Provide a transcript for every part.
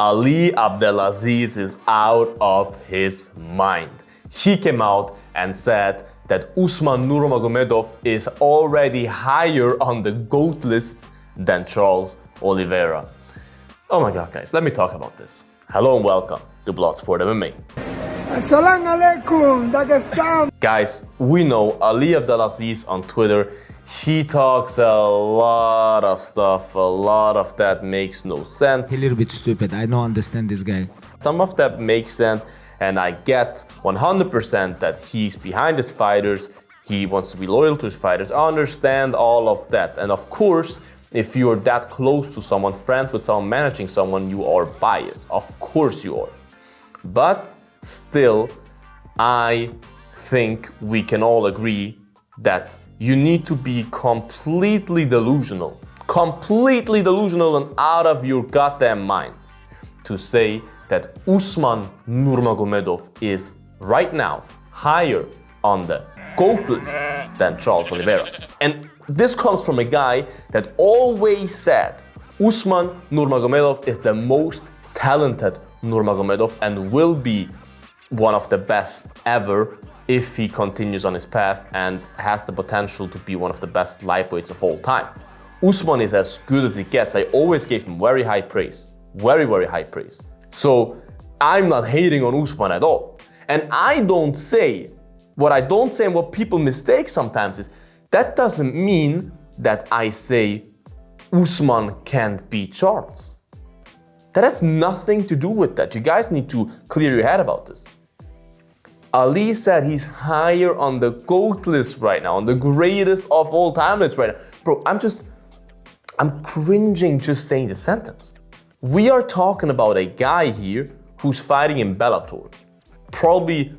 Ali Abdelaziz is out of his mind. He came out and said that Usman Nurmagomedov is already higher on the GOAT list than Charles Oliveira. Oh my God, guys, let me talk about this. Hello and welcome to Bloodsport MMA. Assalamu alaikum, Dagestan. Guys, we know Ali Abdelaziz on Twitter. He talks a lot of stuff, a lot of that makes no sense. A little bit stupid, I don't understand this guy. Some of that makes sense, and I get 100% that he's behind his fighters, he wants to be loyal to his fighters. I understand all of that. And of course, if you're that close to someone, friends with someone, managing someone, you are biased. Of course you are. But still, I think we can all agree that you need to be completely delusional and out of your goddamn mind to say that Usman Nurmagomedov is right now higher on the GOAT list than Charles Oliveira. And this comes from a guy that always said Usman Nurmagomedov is the most talented Nurmagomedov and will be one of the best ever if he continues on his path and has the potential to be one of the best lightweights of all time. Usman is as good as he gets. I always gave him very high praise. Very, very high praise. So I'm not hating on Usman at all. And I don't say, what I don't say and what people mistake sometimes is, that doesn't mean that I say Usman can't beat Charles. That has nothing to do with that. You guys need to clear your head about this. Ali said he's higher on the GOAT list right now, on the greatest of all time list right now. Bro, I'm cringing just saying the sentence. We are talking about a guy here who's fighting in Bellator. Probably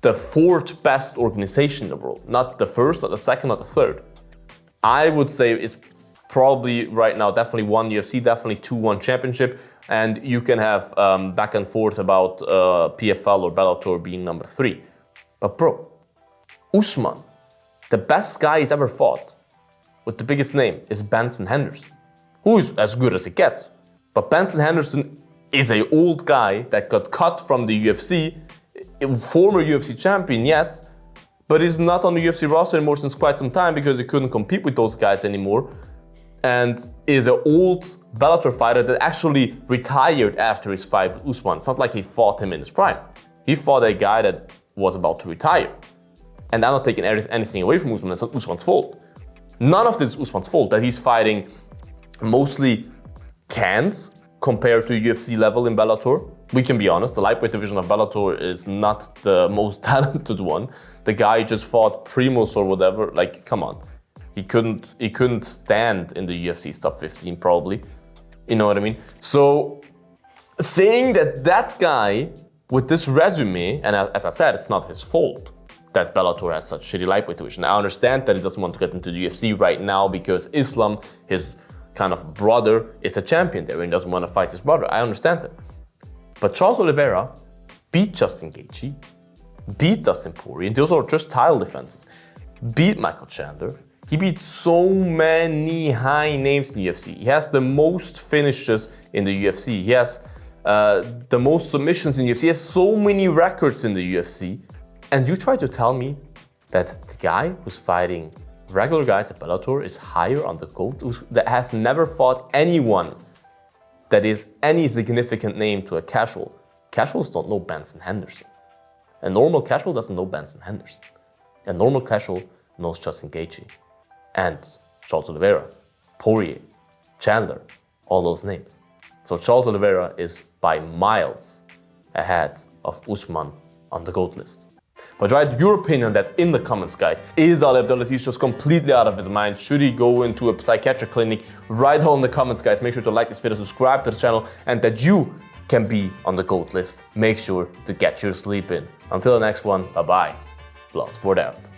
the fourth best organization in the world. Not the first, not the second, not the third. I would say it's probably right now definitely one UFC, definitely 2-1 championship. And you can have back and forth about PFL or Bellator being number 3. But bro, Usman, the best guy he's ever fought with the biggest name is Benson Henderson, who is as good as it gets. But Benson Henderson is an old guy that got cut from the UFC, former UFC champion, yes, but he's not on the UFC roster anymore since quite some time because he couldn't compete with those guys anymore. And is an old Bellator fighter that actually retired after his fight with Usman. It's not like he fought him in his prime. He fought a guy that was about to retire. And I'm not taking anything away from Usman. It's not Usman's fault. None of this is Usman's fault. That he's fighting mostly cans compared to UFC level in Bellator. We can be honest, the lightweight division of Bellator is not the most talented one. The guy just fought Primus or whatever, like, come on. He couldn't stand in the UFC top 15 probably. You know what I mean? So saying that guy with this resume, and as I said, it's not his fault that Bellator has such shitty lightweight division. I understand that he doesn't want to get into the UFC right now because Islam, his kind of brother, is a champion there and he doesn't want to fight his brother. I understand that. But Charles Oliveira beat Justin Gaethje, beat Dustin Poirier, and those are just title defenses. Beat Michael Chandler. He beat so many high names in the UFC. He has the most finishes in the UFC. He has the most submissions in the UFC. He has so many records in the UFC. And you try to tell me that the guy who's fighting regular guys at Bellator is higher on the GOAT, that has never fought anyone that is any significant name to a casual. Casuals don't know Benson Henderson. A normal casual doesn't know Benson Henderson. A normal casual knows Justin Gaethje and Charles Oliveira, Poirier, Chandler, all those names. So Charles Oliveira is by miles ahead of Usman on the GOAT list. But write your opinion on that in the comments, guys. Is Ali Abdelaziz just completely out of his mind? Should he go into a psychiatric clinic? Write down in the comments, guys. Make sure to like this video, subscribe to the channel, and that you can be on the GOAT list. Make sure to get your sleep in. Until the next one, bye-bye. Bloodsport out.